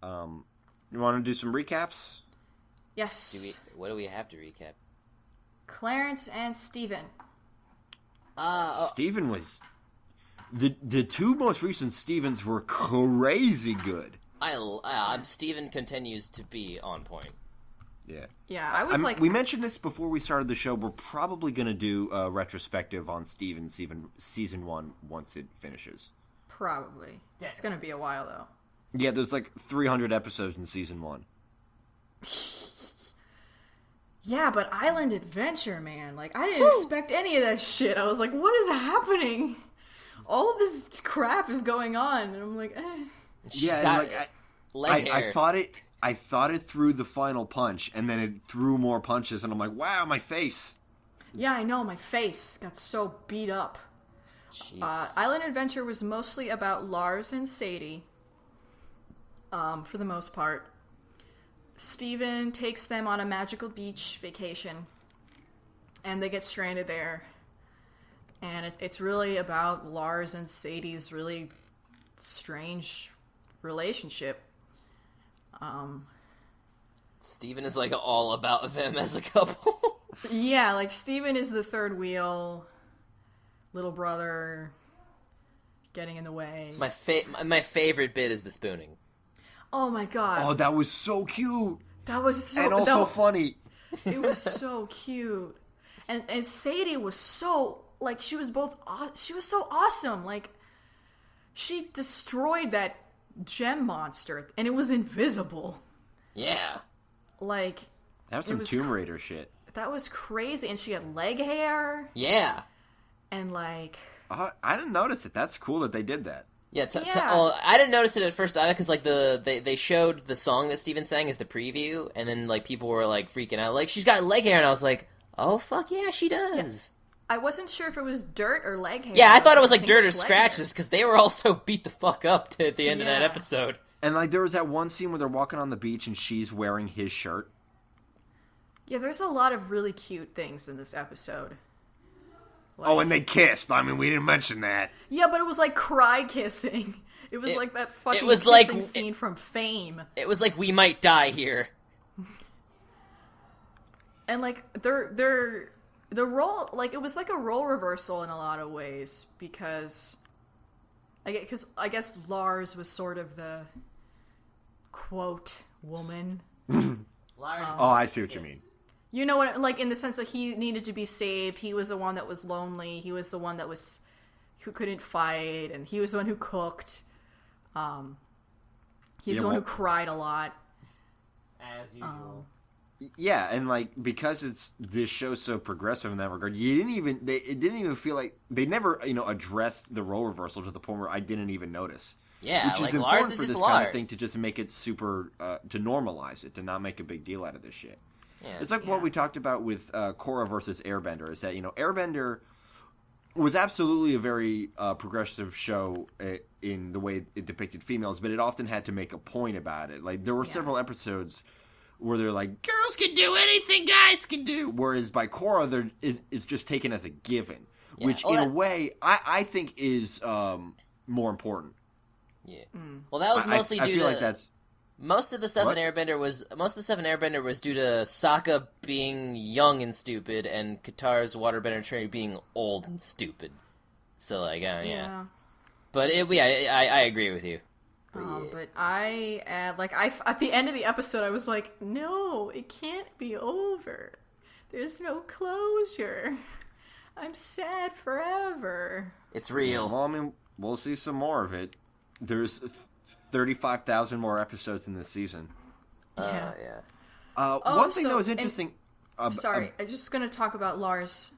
You want to do some recaps? Yes. What do we have to recap? Clarence and Steven. Steven was... The two most recent Stevens were crazy good. Steven continues to be on point. Yeah. Yeah, I was like... We mentioned this before we started the show. We're probably going to do a retrospective on Steven season 1 once it finishes. Probably. Yeah. It's going to be a while, though. Yeah, there's like 300 episodes in season 1. Yeah, but Island Adventure, man. Like, I didn't expect any of that shit. I was like, what is happening? All of this crap is going on. And I'm like, eh. Yeah, and I thought it threw the final punch, and then it threw more punches, and I'm like, wow, my face. Yeah, I know, my face got so beat up. Island Adventure was mostly about Lars and Sadie, for the most part. Steven takes them on a magical beach vacation, and they get stranded there. And it's really about Lars and Sadie's really strange relationship. Steven is like all about them as a couple. Yeah, like Steven is the third wheel, little brother, getting in the way. My favorite bit is the spooning. Oh my god. Oh, that was so cute. That was so... And also funny. It was so cute. And Sadie was so... Like, she was so awesome. Like, she destroyed that gem monster, and it was invisible. Yeah. Like... That was some Tomb Raider shit. That was crazy, and she had leg hair. Yeah. And, like... I didn't notice it. That's cool that they did that. Yeah, I didn't notice it at first either, because, like, they showed the song that Steven sang as the preview, and then, like, people were, like, freaking out. Like, she's got leg hair, and I was like, oh, fuck yeah, she does. Yeah. I wasn't sure if it was dirt or leg hair. Yeah, I thought it was, like, dirt or scratches, because they were all so beat the fuck up at the end of that episode. And, like, there was that one scene where they're walking on the beach, and she's wearing his shirt. Yeah, there's a lot of really cute things in this episode. Like, oh, and they kissed. I mean, we didn't mention that. Yeah, but it was like cry kissing. It was like that fucking kissing scene from Fame. It was like, we might die here. And like the role, like it was like a role reversal in a lot of ways, because I guess Lars was sort of the quote woman. Lars. Oh, I see what you mean. You know what, like, in the sense that he needed to be saved. He was the one that was lonely. He was the one who couldn't fight, and he was the one who cooked. He's the one who cried a lot. As usual. Yeah, and, like, because this show's so progressive in that regard, it didn't even feel like, they never, addressed the role reversal to the point where I didn't even notice. Yeah, which is like, important for this kind of thing, to just make it super, to normalize it, to not make a big deal out of this shit. Yeah, it's like what we talked about with Korra versus Airbender, is that, Airbender was absolutely a very progressive show in the way it depicted females, but it often had to make a point about it. Like, there were several episodes where they're like, girls can do anything guys can do, whereas by Korra, it's just taken as a given, which in a way, I think is more important. Yeah. Well, that was mostly due to... I feel like that's... Most of the stuff What? in Airbender was due to Sokka being young and stupid, and Katara's waterbender training being old and stupid. So, like, yeah. But I agree with you. But at the end of the episode, I was like, no, it can't be over. There's no closure. I'm sad forever. It's real. Well, I mean, we'll see some more of it. There's 35,000 more episodes in this season. Yeah. One thing that was interesting... I'm just going to talk about Lars.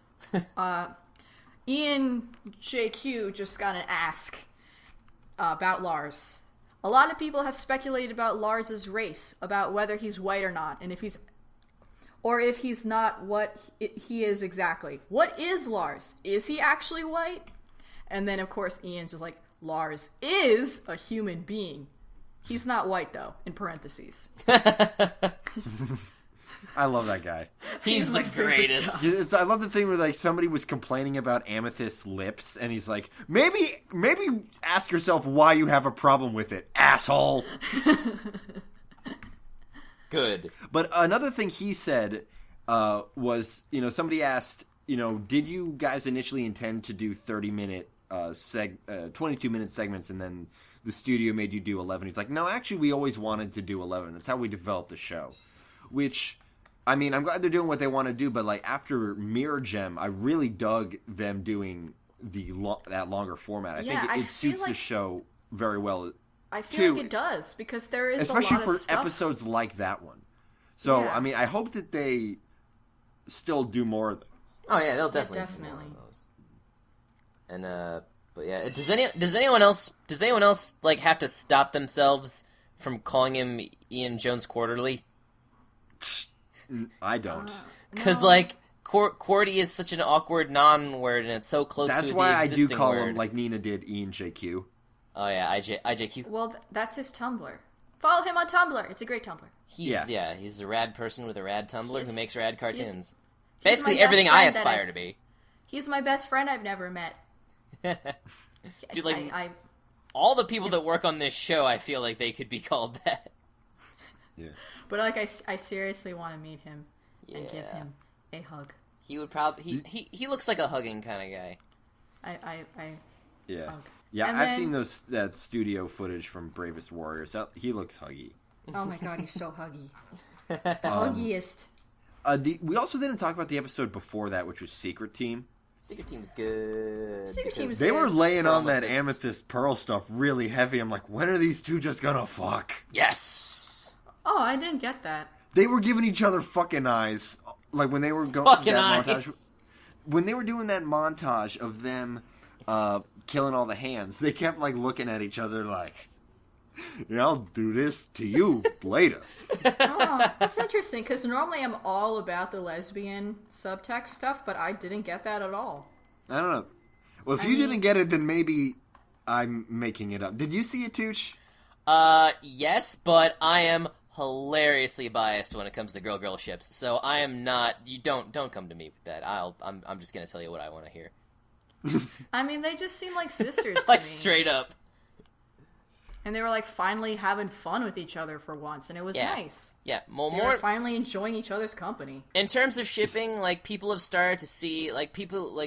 Ian JQ just got an ask about Lars. A lot of people have speculated about Lars's race, about whether he's white or not, and if he's not, what he is exactly. What is Lars? Is he actually white? And then, of course, Ian's just like, Lars is a human being. He's not white, though, in parentheses. I love that guy. He's the greatest. I love the thing where, like, somebody was complaining about Amethyst's lips, and he's like, maybe ask yourself why you have a problem with it, asshole. Good. But another thing he said was, somebody asked, did you guys initially intend to do 30-minute, 22-minute segments, and then the studio made you do 11? He's like, no, actually, we always wanted to do 11. That's how we developed the show. Which, I mean, I'm glad they're doing what they want to do, but, after Mirror Gem, I really dug them doing that longer format. I think it suits the show very well. I feel like it does, because there is especially a lot of for episodes like that one. So, I mean, I hope that they still do more of those. Oh, yeah, they'll definitely do more of those. And, but yeah, does anyone else have to stop themselves from calling him Ian Jones Quarterly? I don't. Because, Quarty is such an awkward non-word, and it's so close to the existing word. That's why I do call him, like Nina did, Ian JQ. Oh, yeah, IJQ. Well, that's his Tumblr. Follow him on Tumblr. It's a great Tumblr. He's a rad person with a rad Tumblr who makes rad cartoons. Basically everything I aspire to be. He's my best friend I've never met. Dude, all the people that work on this show, I feel like they could be called that. Yeah. But, I seriously want to meet him and give him a hug. He would probably... He looks like a hugging kind of guy. Yeah. Hug. Yeah, I've seen that studio footage from Bravest Warriors. He looks huggy. Oh my god, he's so huggy. He's the huggiest. We also didn't talk about the episode before that, which was Secret Team. Secret Team's good. They were laying on that Amethyst Pearl stuff really heavy. I'm like, when are these two just gonna fuck? Yes! Oh, I didn't get that. They were giving each other fucking eyes. Like, when they were going... montage. When they were doing that montage of them... killing all the hands, they kept looking at each other like, I'll do this to you later. Oh, that's interesting, because normally I'm all about the lesbian subtext stuff, but I didn't get that at all. I don't know. Well, if you didn't get it, then maybe I'm making it up. Did you see it, Tooch? Yes, but I am hilariously biased when it comes to girl ships, so I am not. You don't come to me with that. I'm just gonna tell you what I want to hear. I mean, they just seem like sisters to me. Straight up. And they were, finally having fun with each other for once, and it was nice. Yeah, they were finally enjoying each other's company. In terms of shipping, people have started to see,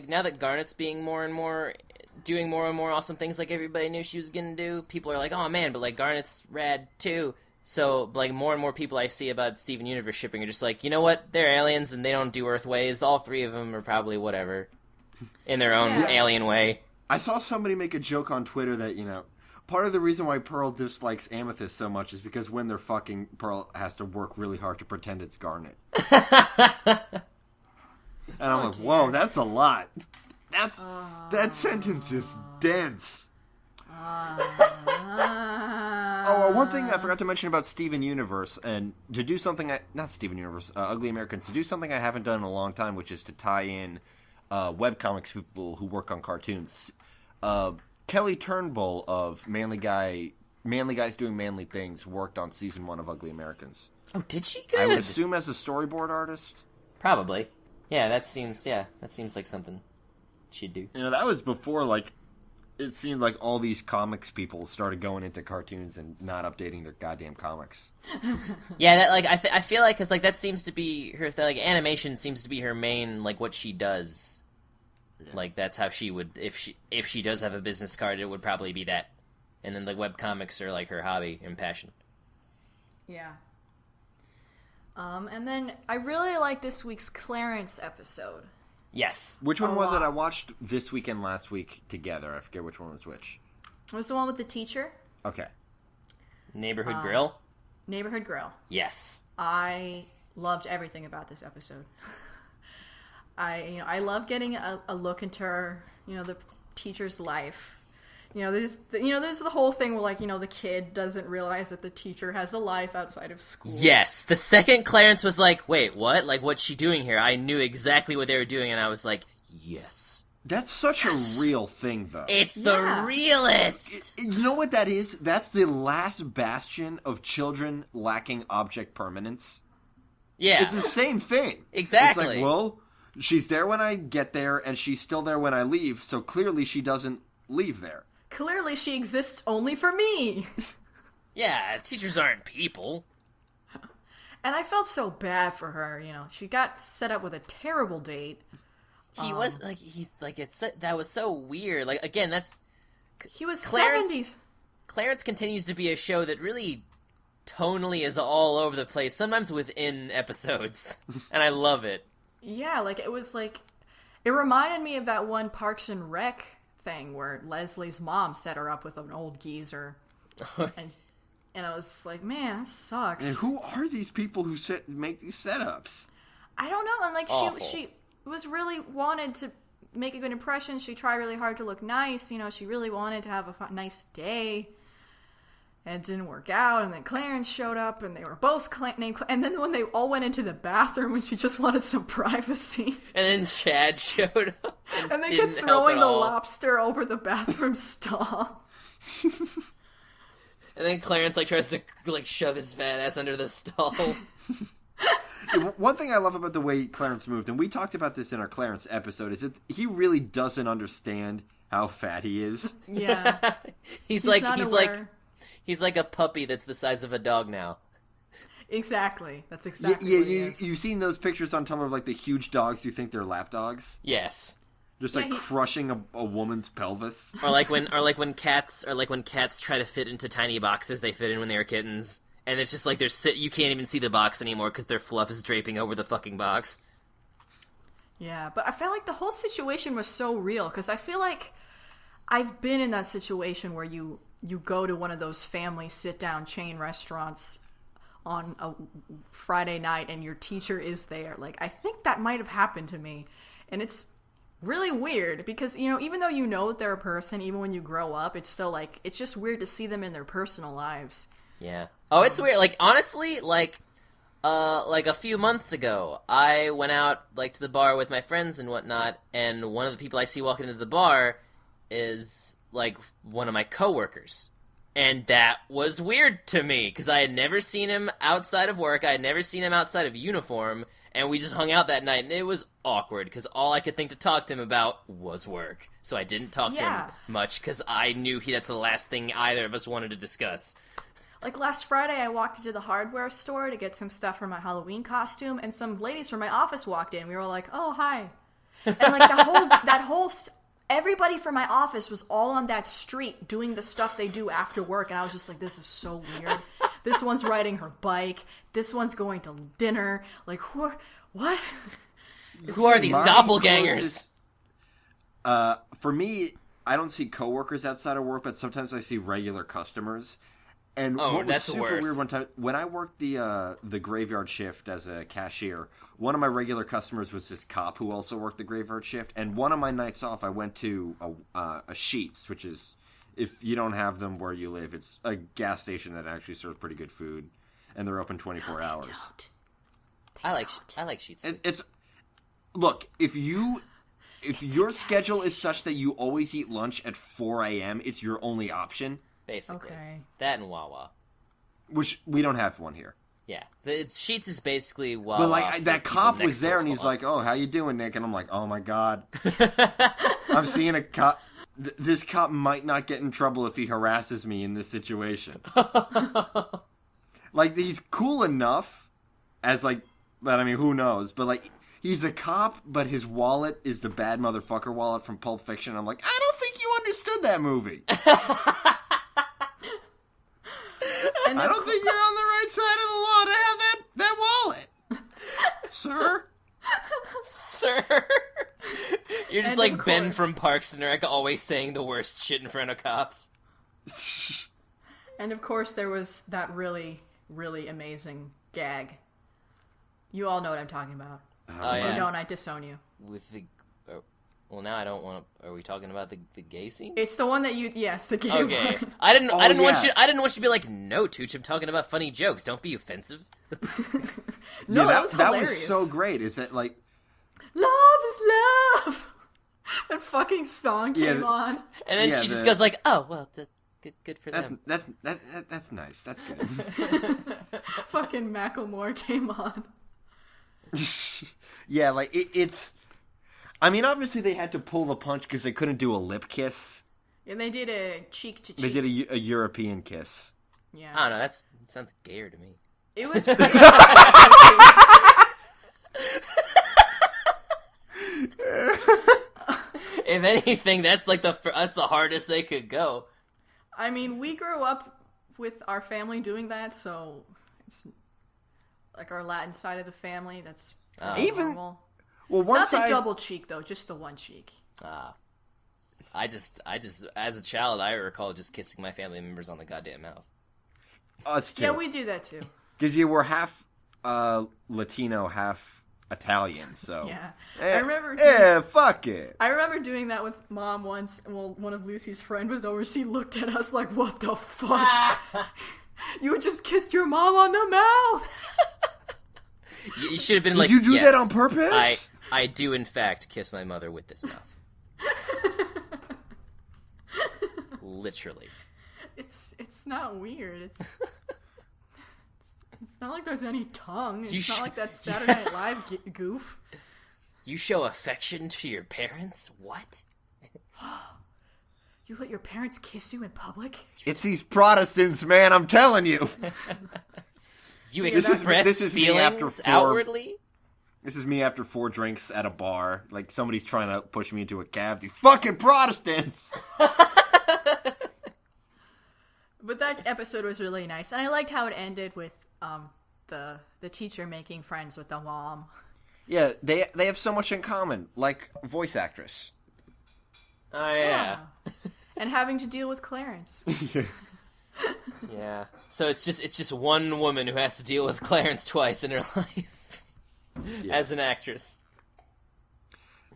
now that Garnet's being more and more, doing more and more awesome things like everybody knew she was gonna do, people are like, oh man, but, Garnet's rad too. So, more and more people I see about Steven Universe shipping are just like, you know what, they're aliens and they don't do Earth ways, all three of them are probably whatever. In their own alien way. I saw somebody make a joke on Twitter that, part of the reason why Pearl dislikes Amethyst so much is because when they're fucking, Pearl has to work really hard to pretend it's Garnet. And I'm like, whoa, that's a lot. That sentence is dense. One thing I forgot to mention about Steven Universe, and to do something, not Steven Universe, Ugly Americans, to do something I haven't done in a long time, which is to tie in webcomics people who work on cartoons. Kelly Turnbull of Manly Guys Doing Manly Things worked on season 1 of Ugly Americans. Oh, did she? Good. I would assume as a storyboard artist. Probably. Yeah, that seems like something she'd do. That was before, it seemed like all these comics people started going into cartoons and not updating their goddamn comics. Yeah, that I feel like, because that seems to be her thing. Animation seems to be her main what she does. Yeah. That's how she would, if she does have a business card, it would probably be that. And then webcomics are her hobby and passion. Yeah. And then I really like this week's Clarence episode. Yes. Which one was it? I watched this week and last week together. I forget which one was which. It was the one with the teacher. Okay. Neighborhood Grill? Neighborhood Grill. Yes. I loved everything about this episode. I love getting a look into her, the teacher's life. There's the whole thing where the kid doesn't realize that the teacher has a life outside of school. Yes, the second Clarence was like, "Wait, what? What's she doing here?" I knew exactly what they were doing, and I was like, "Yes." That's such a real thing, though. It's the realest. You know what that is? That's the last bastion of children lacking object permanence. Yeah, it's the same thing. Exactly. It's well, she's there when I get there, and she's still there when I leave, so clearly she doesn't leave there. Clearly she exists only for me. Yeah, teachers aren't people. And I felt so bad for her, you know. She got set up with a terrible date. He was like, that was so weird. Like, again, he was Clarence, 70s. Clarence continues to be a show that really tonally is all over the place, sometimes within episodes. And I love it. Yeah, like, it was like, it reminded me of that one Parks and Rec thing where Leslie's mom set her up with an old geezer. And I was like, man, that sucks. And who are these people who make these setups? I don't know. And like, Awful. she was really wanted to make a good impression. She tried really hard to look nice. You know, she really wanted to have a nice day. And it didn't work out. And then Clarence showed up, and they were both named. And then when they all went into the bathroom, and she just wanted some privacy. And then Chad showed up, and they kept throwing the lobster over the bathroom stall. And then Clarence tries to shove his fat ass under the stall. One thing I love about the way Clarence moved, and we talked about this in our Clarence episode, is that he really doesn't understand how fat he is. Yeah, he's like a puppy that's the size of a dog now. Exactly. That's exactly. Yeah. You've seen those pictures on Tumblr of like the huge dogs you think they're lap dogs. Yes. Just crushing a woman's pelvis. Or like when cats try to fit into tiny boxes they fit in when they were kittens, and it's just like you can't even see the box anymore because their fluff is draping over the fucking box. Yeah, but I felt like the whole situation was so real because I feel like I've been in that situation where you go to one of those family sit-down chain restaurants on a Friday night and your teacher is there. Like, I think that might have happened to me, and it's really weird because, you know, even though you know that they're a person, even when you grow up, it's still like, it's just weird to see them in their personal lives. Yeah. Oh, it's weird. Like, honestly, like a few months ago, I went out, to the bar with my friends and whatnot, and one of the people I see walking into the bar is, one of my coworkers. And that was weird to me, because I had never seen him outside of work, I had never seen him outside of uniform, and we just hung out that night, and it was awkward, because all I could think to talk to him about was work. So I didn't talk to him much, because I knew that's the last thing either of us wanted to discuss. Like, last Friday, I walked into the hardware store to get some stuff for my Halloween costume, and some ladies from my office walked in. We were like, oh, hi. And, everybody from my office was all on that street doing the stuff they do after work, and I was just like, this is so weird. This one's riding her bike. This one's going to dinner. Like, what? Who are these doppelgangers? For me, I don't see coworkers outside of work, but sometimes I see regular customers. And what was super weird one time, when I worked the graveyard shift as a cashier, one of my regular customers was this cop who also worked the graveyard shift. And one of my nights off, I went to a Sheetz, which is, if you don't have them where you live, it's a gas station that actually serves pretty good food, and they're open 24 hours. I like Sheetz. It's look, if your schedule is such that you always eat lunch at 4 a.m., it's your only option. Basically. Okay. That and Wawa. Which, we don't have one here. Yeah. Sheetz is basically Wawa. But, that cop was there, and he's like, oh, how you doing, Nick? And I'm like, oh, my God. I'm seeing a cop. This cop might not get in trouble if he harasses me in this situation. He's cool enough as, but, I mean, who knows? But, he's a cop, but his wallet is the bad motherfucker wallet from Pulp Fiction. I'm like, I don't think you understood that movie. I don't think you're on the right side of the law to have that wallet. Sir? You're just like Ben from Parks and Rec, always saying the worst shit in front of cops. And of course there was that really, really amazing gag. You all know what I'm talking about. If you don't, I disown you. With the... Well, now I don't want to... Are we talking about the gay scene? It's the one that you... Yes, the gay one. I didn't want you to be like, no, Tooch, I'm talking about funny jokes. Don't be offensive. No, that was so great. Is that Love is love! That fucking song came on. And then she just goes like, oh, well, good for them. That's nice. That's good. Fucking Macklemore came on. Yeah, it's... I mean, obviously they had to pull the punch because they couldn't do a lip kiss. And they did a cheek to cheek. They did a European kiss. Yeah. I don't know. That sounds gayer to me. It was. If anything, that's the hardest they could go. I mean, we grew up with our family doing that, so it's like our Latin side of the family. That's even normal. Well, one not side... the double cheek though, just the one cheek. I just, as a child, I recall just kissing my family members on the goddamn mouth. Us too. Yeah, we do that too. Because you were half Latino, half Italian, so yeah. I remember. Fuck it. I remember doing that with Mom once. Well, one of Lucy's friend was over. She looked at us like, "What the fuck? You just kissed your mom on the mouth." You should have been Did like, you do yes, that on purpose? I do in fact kiss my mother with this mouth. Literally. It's not weird. It's not like there's any tongue. It's not like that Saturday Night Live goof. You show affection to your parents? What? You let your parents kiss you in public? It's these Protestants, man, I'm telling you. You express this is feelings me after outwardly? This is me after 4 drinks at a bar. Like, somebody's trying to push me into a cab. These fucking Protestants! But that episode was really nice. And I liked how it ended with the teacher making friends with the mom. Yeah, they have so much in common. Like, voice actress. Oh, yeah. And having to deal with Clarence. Yeah. So it's just one woman who has to deal with Clarence twice in her life. As an actress.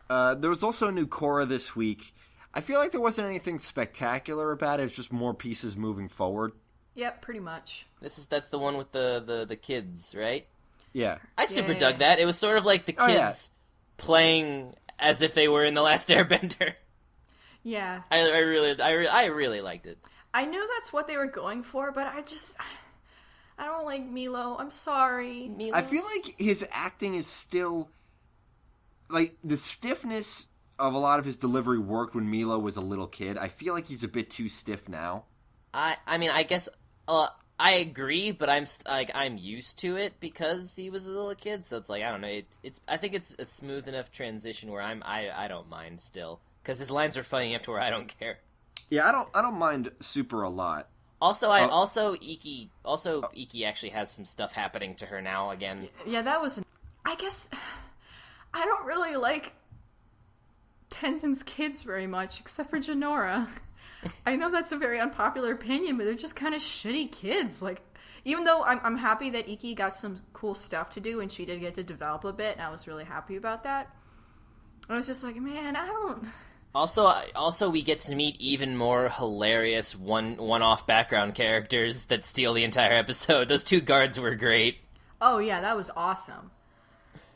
There was also a new Korra this week. I feel like there wasn't anything spectacular about it. It's just more pieces moving forward. Yep, pretty much. That's the one with the kids, right? Yeah. I super dug that. It was sort of like the kids playing as if they were in The Last Airbender. Yeah. I really liked it. I knew that's what they were going for, but I don't like Milo. I'm sorry. I feel like his acting is still... Like, the stiffness of a lot of his delivery worked when Milo was a little kid. I feel like he's a bit too stiff now. I mean, I guess I agree, but I'm used to it because he was a little kid. So it's like, I don't know. I think it's a smooth enough transition where I don't mind still because his lines are funny enough to where I don't care. Yeah, I don't mind Super a lot. Also, Iki actually has some stuff happening to her now again. Yeah, that was. I guess I don't really like Tenzin's kids very much, except for Janora. I know that's a very unpopular opinion, but they're just kind of shitty kids. Like, even though I'm happy that Iki got some cool stuff to do, and she did get to develop a bit, and I was really happy about that. I was just like, man, I don't. Also, we get to meet even more hilarious one-off background characters that steal the entire episode. Those 2 guards were great. Oh yeah, that was awesome.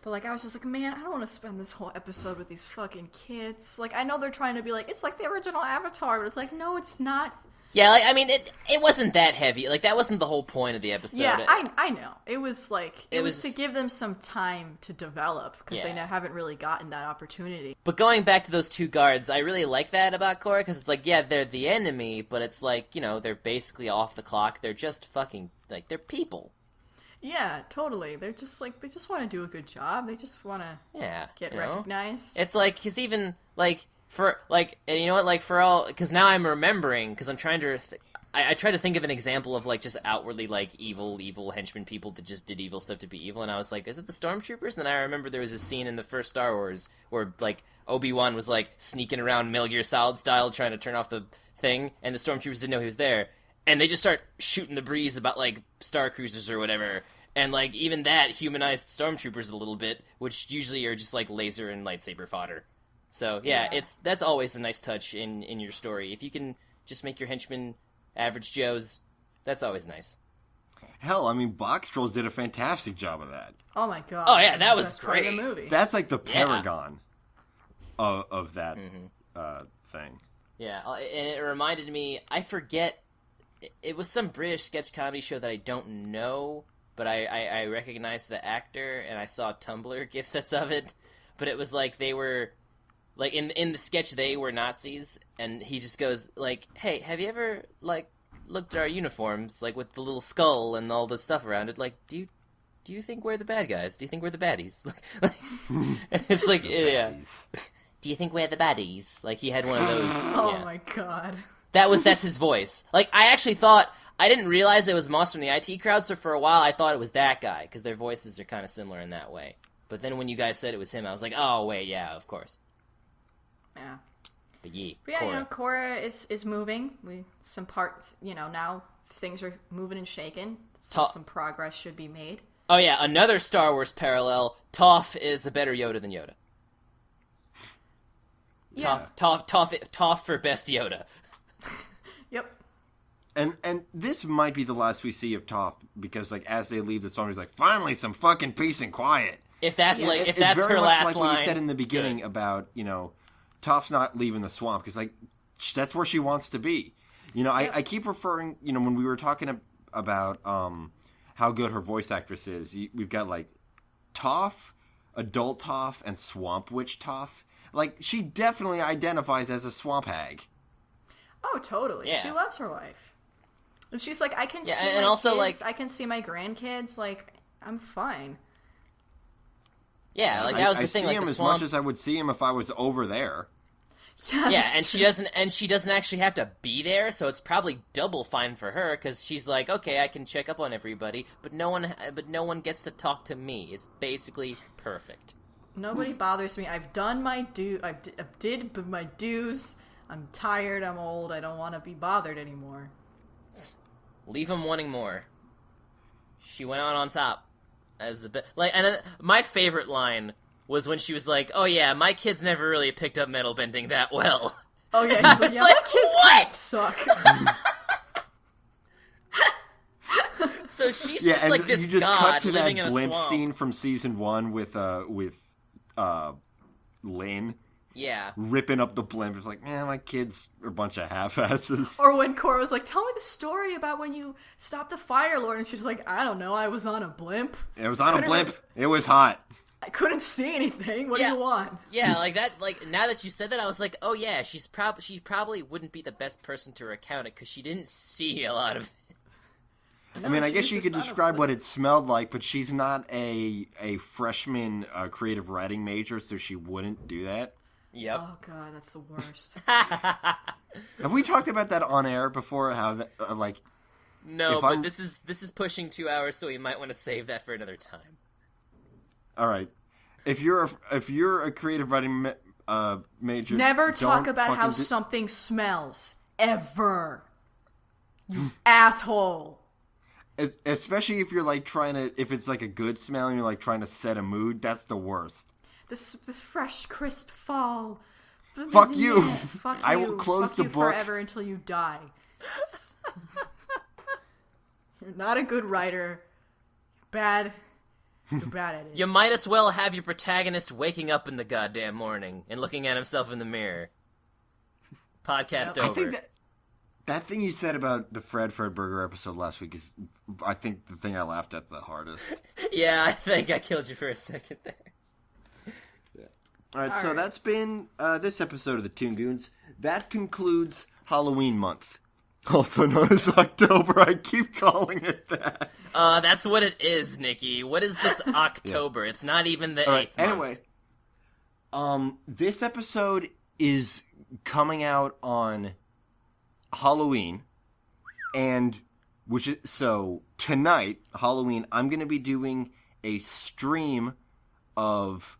But, like, I was just like, man, I don't want to spend this whole episode with these fucking kids. Like, I know they're trying to be like, it's like the original Avatar, but it's like, no, it's not. Yeah, like, I mean, it wasn't that heavy. Like, that wasn't the whole point of the episode. Yeah, I know. It was, like, it was to give them some time to develop, because they haven't really gotten that opportunity. But going back to those 2 guards, I really like that about Korra, because it's like, yeah, they're the enemy, but it's like, you know, they're basically off the clock. They're just fucking, like, they're people. Yeah, totally. They're just like, they just want to do a good job. They just want to get recognized. It's like, because even, like, for, like, and you know what, like, for all, because now I'm remembering, because I'm trying to, I try to think of an example of, like, just outwardly, like, evil henchmen people that just did evil stuff to be evil, and I was like, is it the Stormtroopers? And then I remember there was a scene in the first Star Wars where, like, Obi-Wan was, like, sneaking around Metal Gear Solid style trying to turn off the thing, and the Stormtroopers didn't know he was there, and they just start shooting the breeze about, like, Star Cruisers or whatever. And, like, even that humanized Stormtroopers a little bit, which usually are just, like, laser and lightsaber fodder. So, yeah. That's always a nice touch in your story. If you can just make your henchmen average Joes, that's always nice. Hell, I mean, Box Trolls did a fantastic job of that. Oh, my God. Oh, yeah, that was great. Part of the movie. That's, like, the paragon of that thing. Yeah, and it reminded me, I forget, it was some British sketch comedy show that I don't know, but I recognized the actor, and I saw Tumblr GIF sets of it. But it was like they were, like, in the sketch, they were Nazis, and he just goes, like, hey, have you ever, like, looked at our uniforms, like with the little skull and all the stuff around it, like, do you think we're the bad guys? Do you think we're the baddies? And it's like, yeah. Do you think we're the baddies? Like, he had one of those. Oh my god. That's his voice. Like, I actually thought, I didn't realize it was Moss from the IT crowd, so for a while I thought it was that guy, because their voices are kind of similar in that way. But then when you guys said it was him, I was like, oh, wait, yeah, of course. Yeah. But yeah, Korra. Korra is moving. Some parts, now things are moving and shaking. So some progress should be made. Oh yeah, another Star Wars parallel. Toph is a better Yoda than Yoda. Yeah. Toph for best Yoda. Yep. And this might be the last we see of Toph, because like as they leave the song, he's like, finally some fucking peace and quiet. If that's if that's her last line. It's very much like what you said in the beginning about, Toph's not leaving the swamp, because like that's where she wants to be. I keep referring, when we were talking about how good her voice actress is, we've got like Toph, Adult Toph, and Swamp Witch Toph. Like, she definitely identifies as a swamp hag. Oh, totally. Yeah. She loves her life. And she's like, I can see and my also, kids, I can see my grandkids, like, I'm fine. Yeah, like, that was the thing. I see like, him as much as I would see him if I was over there. Yeah, and she doesn't actually have to be there, so it's probably double fine for her, because she's like, okay, I can check up on everybody, but no one gets to talk to me. It's basically perfect. Nobody bothers me. I've done my did my dues. I'm tired. I'm old. I don't want to be bothered anymore. Leave him wanting more. She went out on top as and my favorite line was when she was like, "Oh yeah, my kids never really picked up metal bending that well." Oh yeah, he's like, yeah, my kids what? Suck. So she's just like this you just god cut to living that in a blimp swamp. scene from season 1 with Lynn. Yeah. Ripping up the blimp. It's like, man, my kids are a bunch of half-asses. Or when Korra was like, tell me the story about when you stopped the Fire Lord. And she's like, I don't know, I was on a blimp. It was on a blimp. It was hot. I couldn't see anything. What do you want? Yeah, like that. Like, now that you said that, I was like, oh yeah, she probably wouldn't be the best person to recount it, because she didn't see a lot of it. No, I mean, I guess you could describe what it smelled like, but she's not a freshman creative writing major, so she wouldn't do that. Yep. Oh god, that's the worst. Have we talked about that on air before? How no, but this is pushing 2 hours, so we might want to save that for another time. All right, if you're a creative writing major, never talk about how something smells ever. You asshole. Especially if you're like if it's like a good smell and you're like trying to set a mood, that's the worst. The fresh, crisp fall. Fuck you. Yeah, fuck I you. will close fuck the you book forever until you die. You're not a good writer. You're bad at it. You might as well have your protagonist waking up in the goddamn morning and looking at himself in the mirror. Podcast over. I think that thing you said about the Fred Burger episode last week is, I think, the thing I laughed at the hardest. Yeah, I think I killed you for a second there. Yeah. All right, that's been this episode of the Toon Goons. That concludes Halloween month, also known as October. I keep calling it that. That's what it is, Nikki. What is this October? Yeah. It's not even the 8th month. Anyway, this episode is coming out on Halloween, and so tonight, Halloween, I'm going to be doing a stream of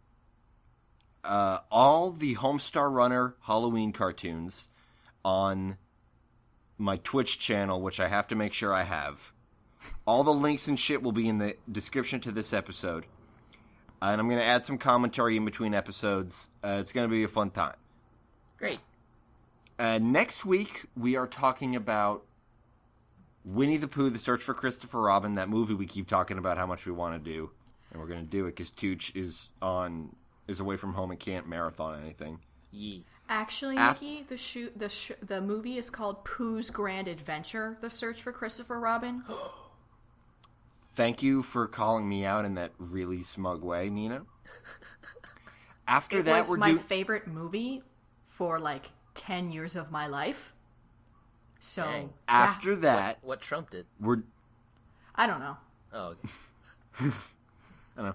all the Homestar Runner Halloween cartoons on my Twitch channel, which I have to make sure I have. All the links and shit will be in the description to this episode, and I'm going to add some commentary in between episodes. It's going to be a fun time. Great. Next week, we are talking about Winnie the Pooh, The Search for Christopher Robin, that movie we keep talking about how much we want to do. And we're going to do it because Tooch is away from home and can't marathon anything. Yeah. Actually, Nikki, the movie is called Pooh's Grand Adventure, The Search for Christopher Robin. Thank you for calling me out in that really smug way, Nina. After that, was my favorite movie for like 10 years of my life. So Dang. After that, what trumped it? I don't know. Oh, okay. I don't know.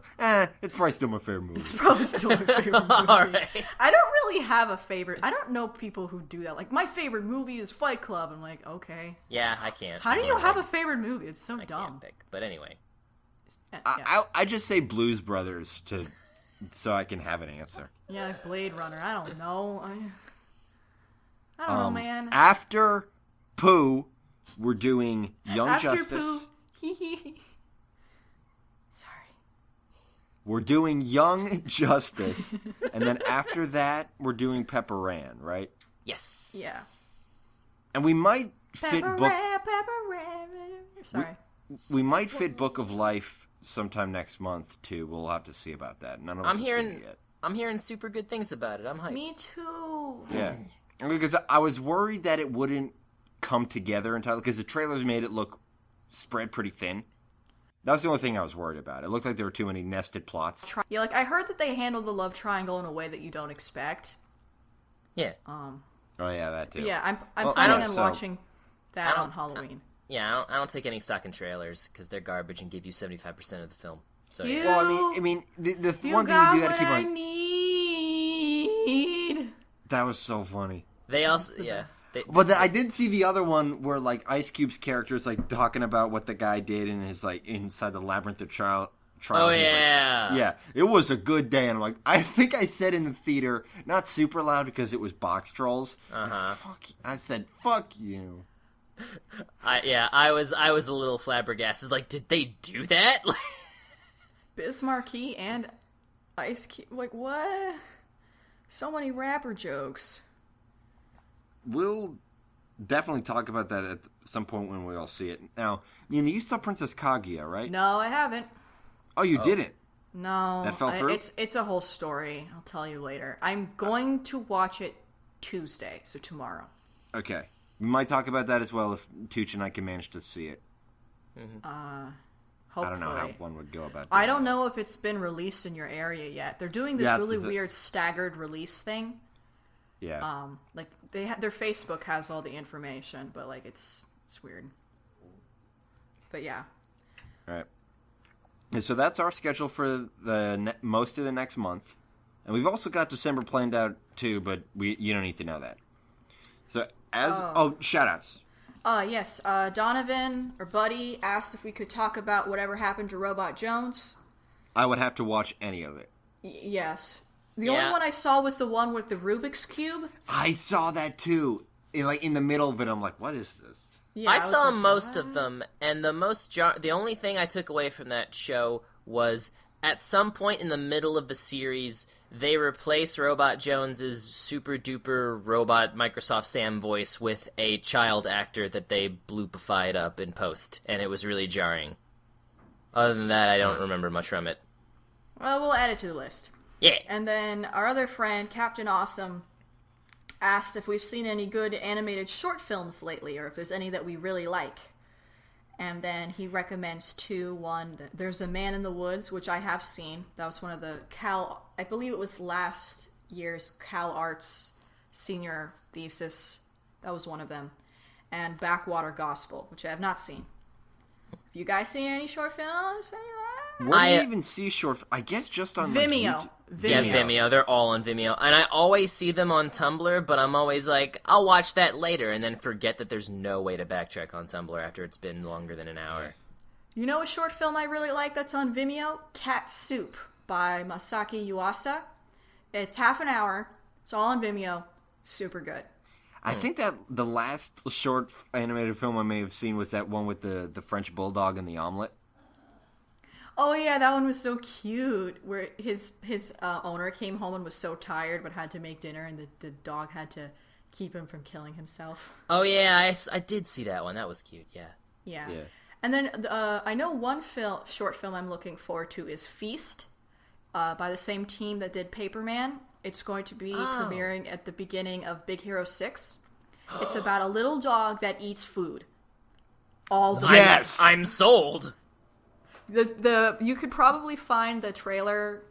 It's probably still my favorite movie. It's probably still my favorite movie. All right. I don't really have a favorite. I don't know people who do that. Like, my favorite movie is Fight Club. I'm like, okay. Yeah, I can't. How do you have a favorite movie? It's so I dumb. can't pick. But anyway. I just say Blues Brothers so I can have an answer. Yeah, Blade Runner. I don't know. I don't know, man. After Pooh, we're doing Young After Justice. Pooh. Sorry. We're doing Young Justice. And then after that, we're doing Pepper Ann, right? Yes. Yeah. And we might fit Book... Sorry. We might fit Book of Life sometime next month, too. We'll have to see about that. None of us have seen it yet. I'm hearing super good things about it. I'm hyped. Me too. Yeah. Because I was worried that it wouldn't come together entirely, because the trailers made it look spread pretty thin. That was the only thing I was worried about. It looked like there were too many nested plots. Yeah, like, I heard that they handled the love triangle in a way that you don't expect. Yeah. Oh, yeah, that too. Yeah, I'm planning on watching that on Halloween. Yeah, I don't take any stock in trailers because they're garbage and give you 75% of the film. So You- Well, I mean, the You one thing got you do got to what keep I on. need. That was so funny. they also, yeah. But I did see the other one where, like, Ice Cube's character is, like, talking about what the guy did in his, like, inside the Labyrinth of Trials. Oh, He's yeah. like, yeah, it was a good day. And I'm like, I think I said in the theater, not super loud because it was box trolls. I said, fuck you. I was a little flabbergasted. Like, did they do that? Bismarcky and Ice Cube. Like, what? So many rapper jokes. We'll definitely talk about that at some point when we all see it. Now, you saw Princess Kaguya, right? No, I haven't. Oh, you didn't? No. That fell through? It's a whole story. I'll tell you later. I'm going to watch it Tuesday, so tomorrow. Okay. We might talk about that as well if Tooch and I can manage to see it. Hopefully. I don't know how one would go about that. I don't know if it's been released in your area yet. They're doing this really weird staggered release thing. Yeah. Like their Facebook has all the information, but like it's weird. But yeah. All right. And so that's our schedule for the most of the next month, and we've also got December planned out too. But you don't need to know that. So shout-outs. Yes. Donovan or Buddy asked if we could talk about whatever happened to Robot Jones. I would have to watch any of it. Yes. The only one I saw was the one with the Rubik's Cube. I saw that too. In the middle of it, I'm like, what is this? Yeah, I saw most of them, and the only thing I took away from that show was at some point in the middle of the series, they replace Robot Jones's super duper robot Microsoft Sam voice with a child actor that they bloopified up in post, and it was really jarring. Other than that, I don't remember much from it. Well, we'll add it to the list. Yeah. And then our other friend, Captain Awesome, asked if we've seen any good animated short films lately, or if there's any that we really like. And then he recommends two. One, there's A Man in the Woods, which I have seen. That was one of the I believe it was last year's Cal Arts senior thesis. That was one of them. And Backwater Gospel, which I have not seen. Have you guys seen any short films? Where do you even see short? I guess just on Vimeo. Like, Yeah, Vimeo. They're all on Vimeo. And I always see them on Tumblr, but I'm always like, I'll watch that later, and then forget that there's no way to backtrack on Tumblr after it's been longer than an hour. You know a short film I really like that's on Vimeo? Cat Soup by Masaki Yuasa. It's half an hour. It's all on Vimeo. Super good. I think that the last short animated film I may have seen was that one with the French bulldog and the omelet. Oh yeah, that one was so cute. Where his owner came home and was so tired but had to make dinner, and the dog had to keep him from killing himself. Oh yeah, I did see that one. That was cute. Yeah. And then I know one short film I'm looking forward to is Feast, by the same team that did Paperman. It's going to be premiering at the beginning of Big Hero 6. It's about a little dog that eats food all the Yes, I'm sold. You could probably find the trailer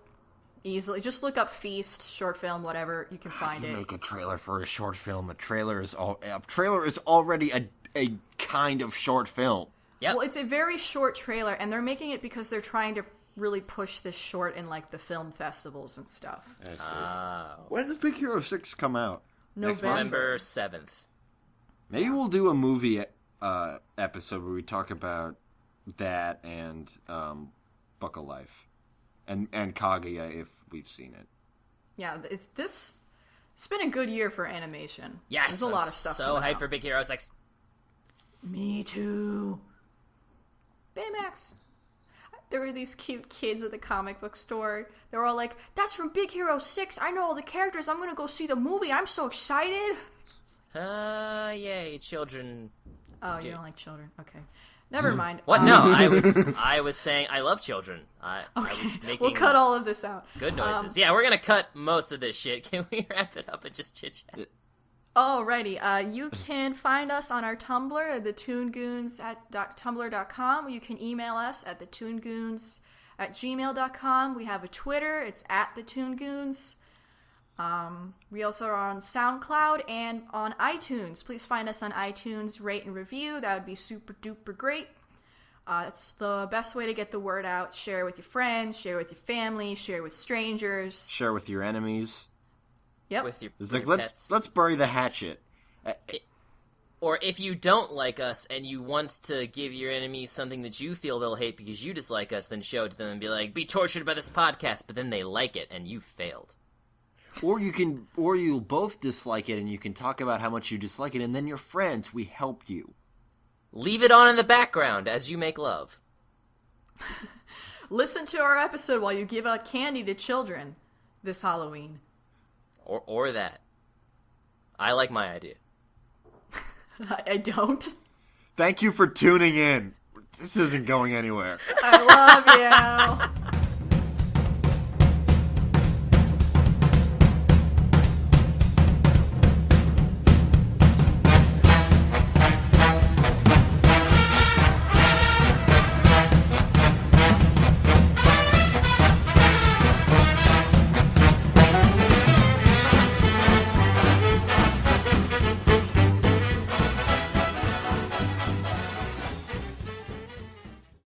easily. Just look up Feast, short film, whatever. You can find it. Make a trailer for a short film. A trailer is already a kind of short film. Yep. Well, it's a very short trailer, and they're making it because they're trying to really push this short in, like, the film festivals and stuff. I see. When does Big Hero 6 come out? November 7th. Maybe we'll do a movie episode where we talk about that and Book of Life. And Kaguya, if we've seen it. Yeah, it's been a good year for animation. Yes, there's a lot of stuff. So hyped for Big Hero 6. Me too. Baymax. There were these cute kids at the comic book store. They were all like, "That's from Big Hero 6. I know all the characters. I'm gonna go see the movie. I'm so excited." Yay, children. Oh, you don't like children? Okay. Never mind. What? No, I was saying I love children. I was making. We'll cut all of this out. Good noises. Yeah, we're gonna cut most of this shit. Can we wrap it up and just chit chat? Alrighty. You can find us on our Tumblr at thetoongoons at tumblr.com. You can email us at thetoongoons@gmail.com. We have a Twitter. It's at thetoongoons. We also are on SoundCloud and on iTunes. Please find us on iTunes, rate and review. That would be super duper great. It's the best way to get the word out. Share it with your friends, share it with your family, share it with strangers. Share it with your enemies. Yep. With your it's like, let's bury the hatchet. Or if you don't like us and you want to give your enemies something that you feel they'll hate because you dislike us, then show it to them and be like, be tortured by this podcast, but then they like it and you failed. Or you'll both dislike it and you can talk about how much you dislike it, and then you're friends. We helped you. Leave it on in the background as you make love. Listen to our episode while you give out candy to children this Halloween. Or that. I like my idea. I don't. Thank you for tuning in. This isn't going anywhere. I love you.